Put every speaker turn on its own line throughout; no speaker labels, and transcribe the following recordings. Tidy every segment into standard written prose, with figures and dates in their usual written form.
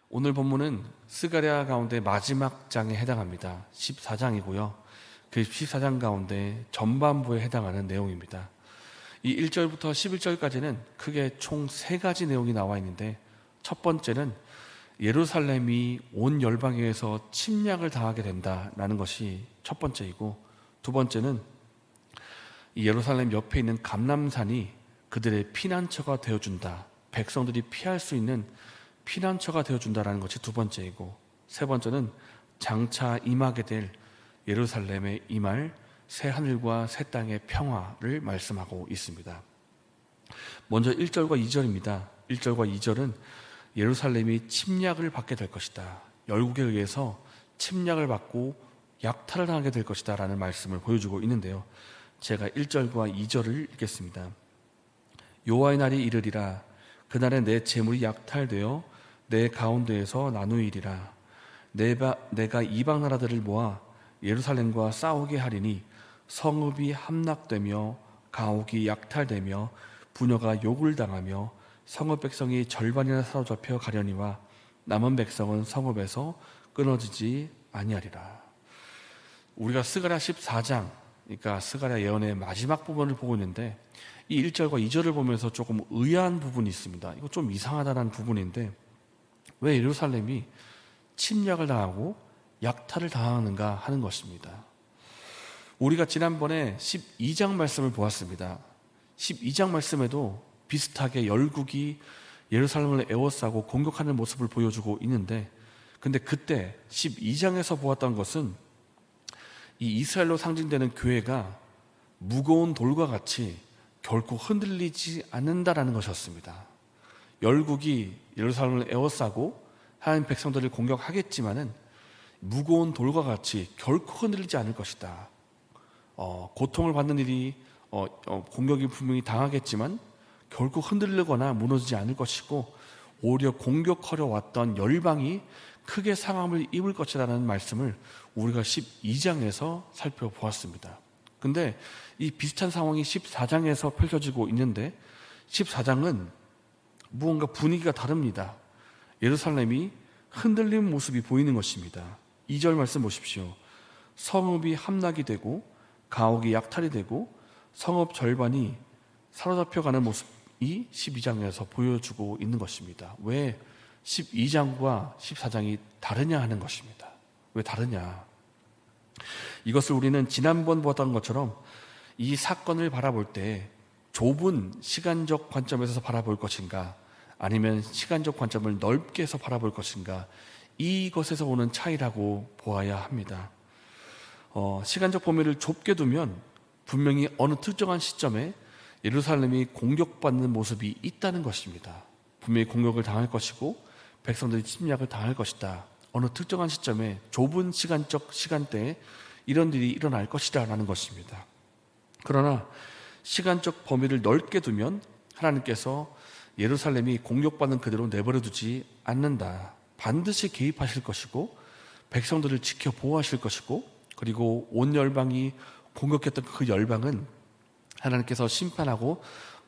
오늘 본문은 스가랴 가운데 마지막 장에 해당합니다. 14장이고요. 그 14장 가운데 전반부에 해당하는 내용입니다. 이 1절부터 11절까지는 크게 총 3가지 내용이 나와 있는데, 첫 번째는 예루살렘이 온 열방에서 침략을 당하게 된다라는 것이 첫 번째이고, 두 번째는 이 예루살렘 옆에 있는 감람산이 그들의 피난처가 되어준다, 백성들이 피할 수 있는 피난처가 되어준다라는 것이 두 번째이고, 세 번째는 장차 임하게 될 예루살렘에 임할 새 하늘과 새 땅의 평화를 말씀하고 있습니다. 먼저 1절과 2절입니다. 1절과 2절은 예루살렘이 침략을 받게 될 것이다, 열국에 의해서 침략을 받고 약탈을 당하게 될 것이다 라는 말씀을 보여주고 있는데요, 제가 1절과 2절을 읽겠습니다. 여호와의 날이 이르리라. 그날에 내 재물이 약탈되어 내 가운데에서 나누이리라. 내가 이방 나라들을 모아 예루살렘과 싸우게 하리니 성읍이 함락되며 가옥이 약탈되며 부녀가 욕을 당하며 성읍 백성이 절반이나 사로잡혀 가려니와 남은 백성은 성읍에서 끊어지지 아니하리라. 우리가 스가랴 14장, 그러니까 스가랴 예언의 마지막 부분을 보고 있는데, 이 1절과 2절을 보면서 조금 의아한 부분이 있습니다. 이거 좀 이상하다는 부분인데, 왜 예루살렘이 침략을 당하고 약탈을 당하는가 하는 것입니다. 우리가 지난번에 12장 말씀을 보았습니다. 12장 말씀에도 비슷하게 열국이 예루살렘을 에워싸고 공격하는 모습을 보여주고 있는데, 근데 그때 12장에서 보았던 것은 이 이스라엘로 상징되는 교회가 무거운 돌과 같이 결코 흔들리지 않는다라는 것이었습니다. 열국이 예루살렘을 에워싸고 하나님 백성들을 공격하겠지만은 무거운 돌과 같이 결코 흔들리지 않을 것이다. 고통을 받는 일이 공격이 분명히 당하겠지만 결코 흔들리거나 무너지지 않을 것이고, 오히려 공격하려 왔던 열방이 크게 상함을 입을 것이라는 말씀을 우리가 12장에서 살펴보았습니다. 근데 이 비슷한 상황이 14장에서 펼쳐지고 있는데, 14장은 무언가 분위기가 다릅니다. 예루살렘이 흔들린 모습이 보이는 것입니다. 2절 말씀 보십시오. 성읍이 함락이 되고 가옥이 약탈이 되고 성읍 절반이 사로잡혀가는 모습이 12장에서 보여주고 있는 것입니다. 왜 12장과 14장이 다르냐 하는 것입니다. 왜 다르냐? 이것을 우리는 지난번 보았던 것처럼 이 사건을 바라볼 때 좁은 시간적 관점에서 바라볼 것인가, 아니면 시간적 관점을 넓게 해서 바라볼 것인가, 이것에서 오는 차이라고 보아야 합니다. 시간적 범위를 좁게 두면 분명히 어느 특정한 시점에 예루살렘이 공격받는 모습이 있다는 것입니다. 분명히 공격을 당할 것이고 백성들이 침략을 당할 것이다. 어느 특정한 시점에 좁은 시간적 시간대에 이런 일이 일어날 것이다 라는 것입니다. 그러나 시간적 범위를 넓게 두면 하나님께서 예루살렘이 공격받는 그대로 내버려 두지 않는다. 반드시 개입하실 것이고 백성들을 지켜 보호하실 것이고, 그리고 온 열방이 공격했던 그 열방은 하나님께서 심판하고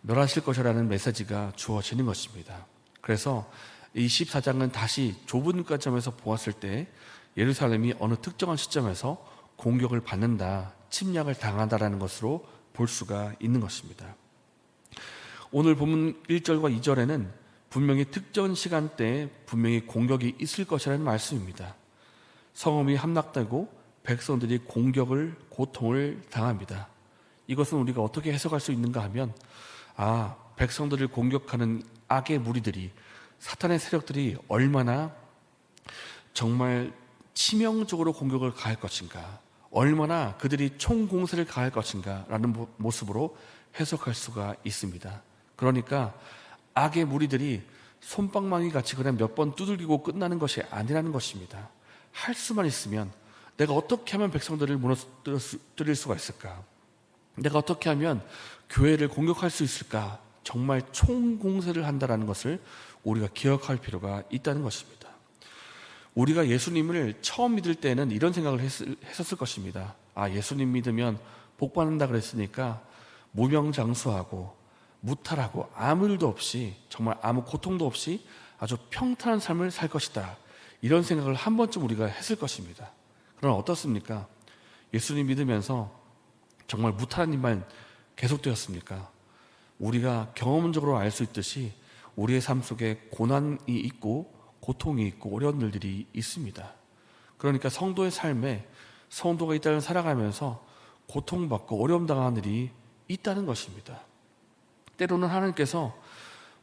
멸하실 것이라는 메시지가 주어지는 것입니다. 그래서 이 14장은 다시 좁은 관점에서 보았을 때 예루살렘이 어느 특정한 시점에서 공격을 받는다, 침략을 당한다라는 것으로 볼 수가 있는 것입니다. 오늘 본문 1절과 2절에는 분명히 특정 시간대에 분명히 공격이 있을 것이라는 말씀입니다. 성읍이 함락되고 백성들이 공격을, 고통을 당합니다. 이것은 우리가 어떻게 해석할 수 있는가 하면, 백성들을 공격하는 악의 무리들이, 사탄의 세력들이 얼마나 정말 치명적으로 공격을 가할 것인가, 얼마나 그들이 총공세를 가할 것인가 라는 모습으로 해석할 수가 있습니다. 그러니까 악의 무리들이 솜방망이 같이 그냥 몇 번 두들기고 끝나는 것이 아니라는 것입니다. 할 수만 있으면 내가 어떻게 하면 백성들을 무너뜨릴 수가 있을까? 내가 어떻게 하면 교회를 공격할 수 있을까? 정말 총공세를 한다는 것을 우리가 기억할 필요가 있다는 것입니다. 우리가 예수님을 처음 믿을 때는 이런 생각을 했었을 것입니다. 예수님 믿으면 복 받는다 그랬으니까 무명장수하고 무탈하고 아무 일도 없이, 정말 아무 고통도 없이 아주 평탄한 삶을 살 것이다. 이런 생각을 한 번쯤 우리가 했을 것입니다. 그러나 어떻습니까? 예수님 믿으면서 정말 무탈한 일만 계속되었습니까? 우리가 경험적으로 알 수 있듯이 우리의 삶 속에 고난이 있고 고통이 있고 어려운 일들이 있습니다. 그러니까 성도의 삶에 성도가 이 땅을 살아가면서 고통받고 어려움 당하는 일이 있다는 것입니다. 때로는 하나님께서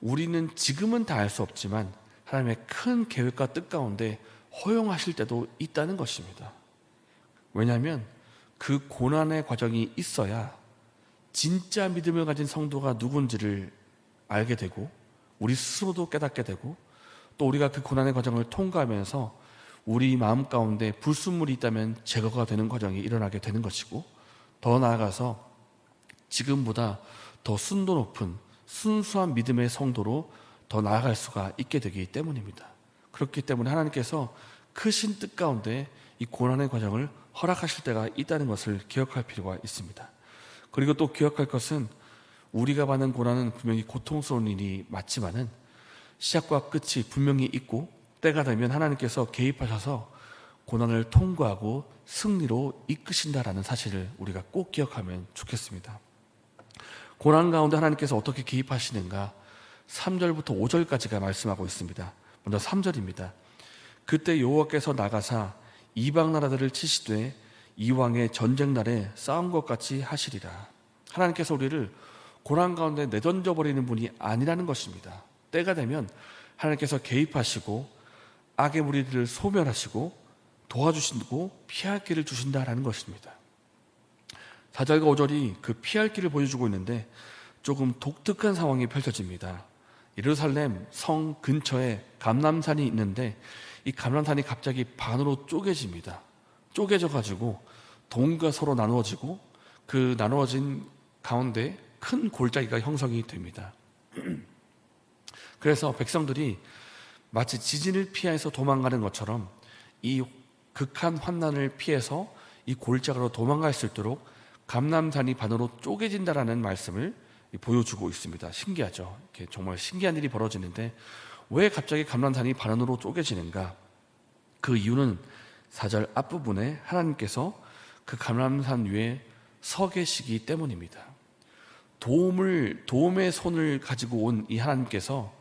우리는 지금은 다 알 수 없지만 하나님의 큰 계획과 뜻 가운데 허용하실 때도 있다는 것입니다. 왜냐하면 그 고난의 과정이 있어야 진짜 믿음을 가진 성도가 누군지를 알게 되고 우리 스스로도 깨닫게 되고 또 우리가 그 고난의 과정을 통과하면서 우리 마음 가운데 불순물이 있다면 제거가 되는 과정이 일어나게 되는 것이고 더 나아가서 지금보다 더 순도 높은 순수한 믿음의 성도로 더 나아갈 수가 있게 되기 때문입니다. 그렇기 때문에 하나님께서 크신 뜻 가운데 이 고난의 과정을 허락하실 때가 있다는 것을 기억할 필요가 있습니다. 그리고 또 기억할 것은 우리가 받는 고난은 분명히 고통스러운 일이 맞지만은 시작과 끝이 분명히 있고 때가 되면 하나님께서 개입하셔서 고난을 통과하고 승리로 이끄신다라는 사실을 우리가 꼭 기억하면 좋겠습니다. 고난 가운데 하나님께서 어떻게 개입하시는가 3절부터 5절까지가 말씀하고 있습니다. 먼저 3절입니다. 그때 여호와께서 나가사 이방 나라들을 치시되 이왕의 전쟁 날에 싸운 것 같이 하시리라. 하나님께서 우리를 고난 가운데 내던져 버리는 분이 아니라는 것입니다. 때가 되면 하나님께서 개입하시고 악의 무리들을 소멸하시고 도와주시고 피할 길을 주신다라는 것입니다. 4절과 5절이 그 피할 길을 보여주고 있는데 조금 독특한 상황이 펼쳐집니다. 예루살렘 성 근처에 감람산이 있는데 이 감람산이 갑자기 반으로 쪼개집니다. 쪼개져 가지고 동과 서로 나누어지고 그 나누어진 가운데 큰 골짜기가 형성이 됩니다. 그래서 백성들이 마치 지진을 피해서 도망가는 것처럼 이 극한 환난을 피해서 이 골짜기로 도망갈 수 있도록 감람산이 반으로 쪼개진다라는 말씀을 보여주고 있습니다. 신기하죠? 이렇게 정말 신기한 일이 벌어지는데 왜 갑자기 감람산이 반으로 쪼개지는가? 그 이유는 4절 앞부분에 하나님께서 그 감람산 위에 서 계시기 때문입니다. 도움의 손을 가지고 온 이 하나님께서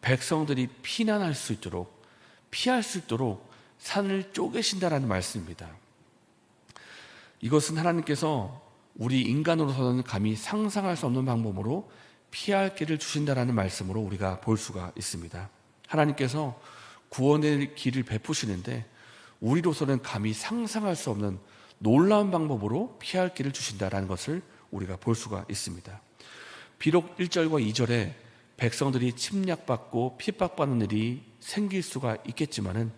백성들이 피난할 수 있도록 피할 수 있도록 산을 쪼개신다라는 말씀입니다. 이것은 하나님께서 우리 인간으로서는 감히 상상할 수 없는 방법으로 피할 길을 주신다라는 말씀으로 우리가 볼 수가 있습니다. 하나님께서 구원의 길을 베푸시는데 우리로서는 감히 상상할 수 없는 놀라운 방법으로 피할 길을 주신다라는 것을 우리가 볼 수가 있습니다. 비록 1절과 2절에 백성들이 침략받고 핍박받는 일이 생길 수가 있겠지만은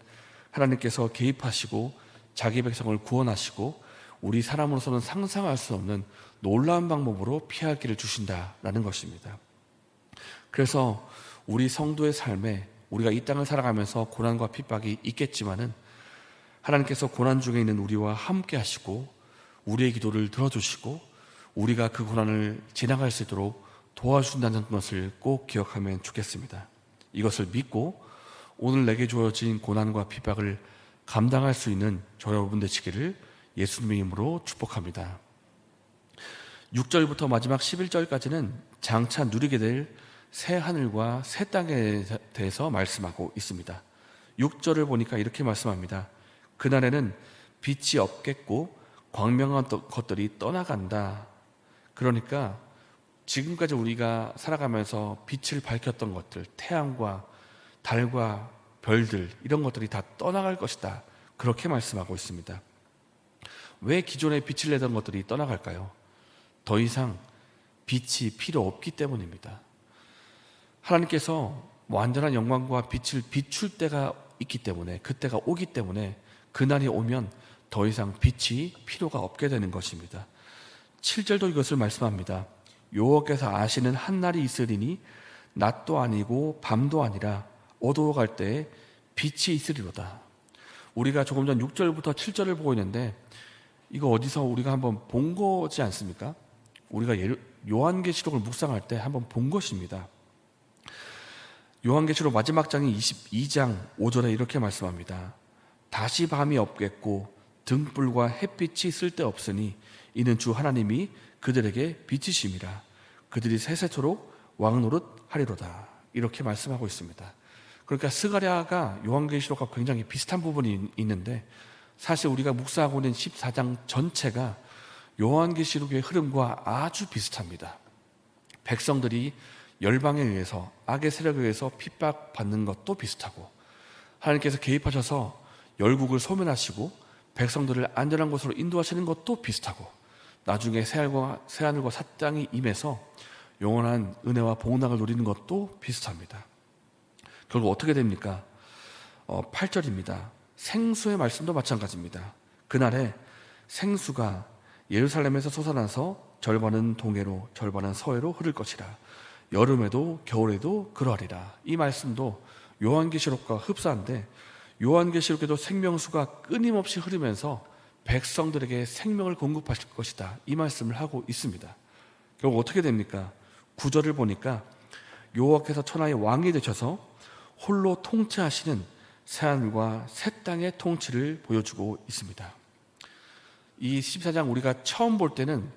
하나님께서 개입하시고 자기 백성을 구원하시고 우리 사람으로서는 상상할 수 없는 놀라운 방법으로 피할 길을 주신다라는 것입니다. 그래서 우리 성도의 삶에 우리가 이 땅을 살아가면서 고난과 핍박이 있겠지만은 하나님께서 고난 중에 있는 우리와 함께 하시고 우리의 기도를 들어주시고 우리가 그 고난을 지나갈 수 있도록 도와준다는 것을 꼭 기억하면 좋겠습니다. 이것을 믿고 오늘 내게 주어진 고난과 핍박을 감당할 수 있는 저와 여러분 되시기를 예수님의 이름으로 축복합니다. 6절부터 마지막 11절까지는 장차 누리게 될 새 하늘과 새 땅에 대해서 말씀하고 있습니다. 6절을 보니까 이렇게 말씀합니다. 그날에는 빛이 없겠고 광명한 것들이 떠나간다. 그러니까 지금까지 우리가 살아가면서 빛을 밝혔던 것들, 태양과 달과 별들 이런 것들이 다 떠나갈 것이다. 그렇게 말씀하고 있습니다. 왜 기존에 빛을 내던 것들이 떠나갈까요? 더 이상 빛이 필요 없기 때문입니다. 하나님께서 완전한 영광과 빛을 비출 때가 있기 때문에 그때가 오기 때문에 그날이 오면 더 이상 빛이 필요가 없게 되는 것입니다. 7절도 이것을 말씀합니다. 여호와께서 아시는 한 날이 있으리니 낮도 아니고 밤도 아니라 어두워갈 때에 빛이 있으리로다. 우리가 조금 전 6절부터 7절을 보고 있는데 이거 어디서 우리가 한번 본 거지 않습니까? 우리가 요한계시록을 묵상할 때 한번 본 것입니다. 요한계시록 마지막 장인 22장 5절에 이렇게 말씀합니다. 다시 밤이 없겠고 등불과 햇빛이 쓸데없으니 이는 주 하나님이 그들에게 빛이심이라. 그들이 세세토록 왕노릇 하리로다. 이렇게 말씀하고 있습니다. 그러니까 스가랴가 요한계시록과 굉장히 비슷한 부분이 있는데, 사실 우리가 묵상하고 있는 14장 전체가 요한계시록의 흐름과 아주 비슷합니다. 백성들이 열방에 의해서, 악의 세력에 의해서 핍박받는 것도 비슷하고, 하나님께서 개입하셔서 열국을 소멸하시고 백성들을 안전한 곳으로 인도하시는 것도 비슷하고, 나중에 새하늘과 새 땅이 임해서 영원한 은혜와 복락을 누리는 것도 비슷합니다. 결국 어떻게 됩니까? 8절입니다. 생수의 말씀도 마찬가지입니다. 그날에 생수가 예루살렘에서 솟아나서 절반은 동해로 절반은 서해로 흐를 것이라. 여름에도 겨울에도 그러하리라. 이 말씀도 요한계시록과 흡사한데, 요한계시록에도 생명수가 끊임없이 흐르면서 백성들에게 생명을 공급하실 것이다, 이 말씀을 하고 있습니다. 결국 어떻게 됩니까? 9절을 보니까 여호와께서 천하의 왕이 되셔서 홀로 통치하시는 새하늘과 새 땅의 통치를 보여주고 있습니다. 이 14장 우리가 처음 볼 때는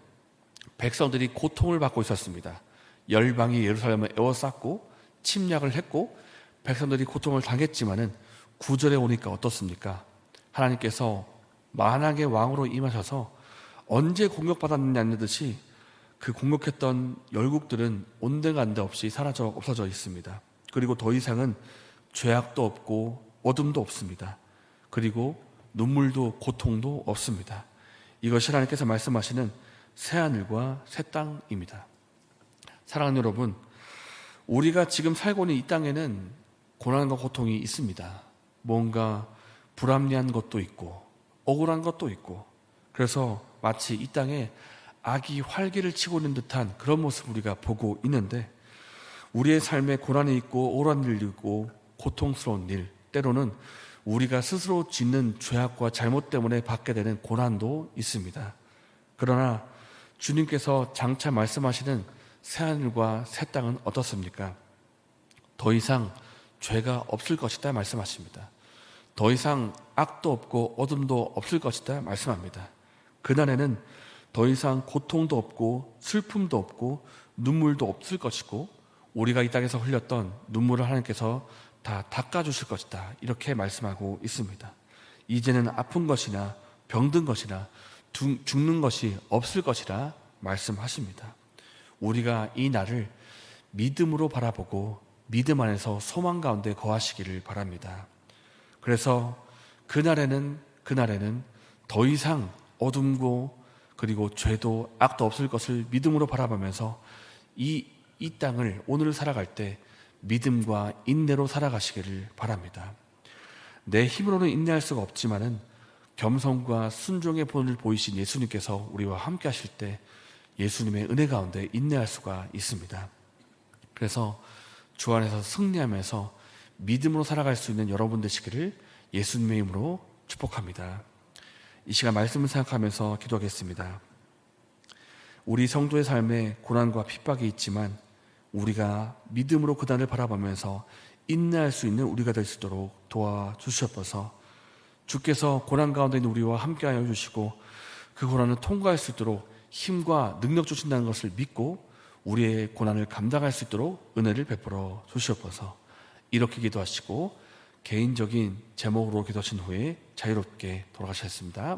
백성들이 고통을 받고 있었습니다. 열방이 예루살렘을 에워쌌고 침략을 했고 백성들이 고통을 당했지만은 9절에 오니까 어떻습니까? 하나님께서 만왕의 왕으로 임하셔서 언제 공격받았느냐는 듯이 그 공격했던 열국들은 온데간데 없이 사라져 없어져 있습니다. 그리고 더 이상은 죄악도 없고 어둠도 없습니다. 그리고 눈물도 고통도 없습니다. 이것이 하나님께서 말씀하시는 새하늘과 새 땅입니다. 사랑하는 여러분, 우리가 지금 살고 있는 이 땅에는 고난과 고통이 있습니다. 뭔가 불합리한 것도 있고 억울한 것도 있고, 그래서 마치 이 땅에 악이 활개를 치고 있는 듯한 그런 모습을 우리가 보고 있는데, 우리의 삶에 고난이 있고 억울한 일이 있고 고통스러운 일, 때로는 우리가 스스로 짓는 죄악과 잘못 때문에 받게 되는 고난도 있습니다. 그러나 주님께서 장차 말씀하시는 새하늘과 새 땅은 어떻습니까? 더 이상 죄가 없을 것이다 말씀하십니다. 더 이상 악도 없고 어둠도 없을 것이다 말씀합니다. 그날에는 더 이상 고통도 없고 슬픔도 없고 눈물도 없을 것이고, 우리가 이 땅에서 흘렸던 눈물을 하나님께서 다 닦아주실 것이다, 이렇게 말씀하고 있습니다. 이제는 아픈 것이나 병든 것이나 죽는 것이 없을 것이라 말씀하십니다. 우리가 이 날을 믿음으로 바라보고 믿음 안에서 소망 가운데 거하시기를 바랍니다. 그래서 그날에는 더 이상 어둠고 그리고 죄도 악도 없을 것을 믿음으로 바라보면서 이 땅을 오늘 살아갈 때 믿음과 인내로 살아가시기를 바랍니다. 내 힘으로는 인내할 수가 없지만은 겸손과 순종의 본을 보이신 예수님께서 우리와 함께 하실 때 예수님의 은혜 가운데 인내할 수가 있습니다. 그래서 주 안에서 승리하면서 믿음으로 살아갈 수 있는 여러분 되시기를 예수님의 이름으로 축복합니다. 이 시간 말씀을 생각하면서 기도하겠습니다. 우리 성도의 삶에 고난과 핍박이 있지만 우리가 믿음으로 그날을 바라보면서 인내할 수 있는 우리가 될 수 있도록 도와주시옵소서. 주께서 고난 가운데 있는 우리와 함께하여 주시고 그 고난을 통과할 수 있도록 힘과 능력 주신다는 것을 믿고 우리의 고난을 감당할 수 있도록 은혜를 베풀어 주시옵소서. 이렇게 기도하시고 개인적인 제목으로 기도하신 후에 자유롭게 돌아가셨습니다.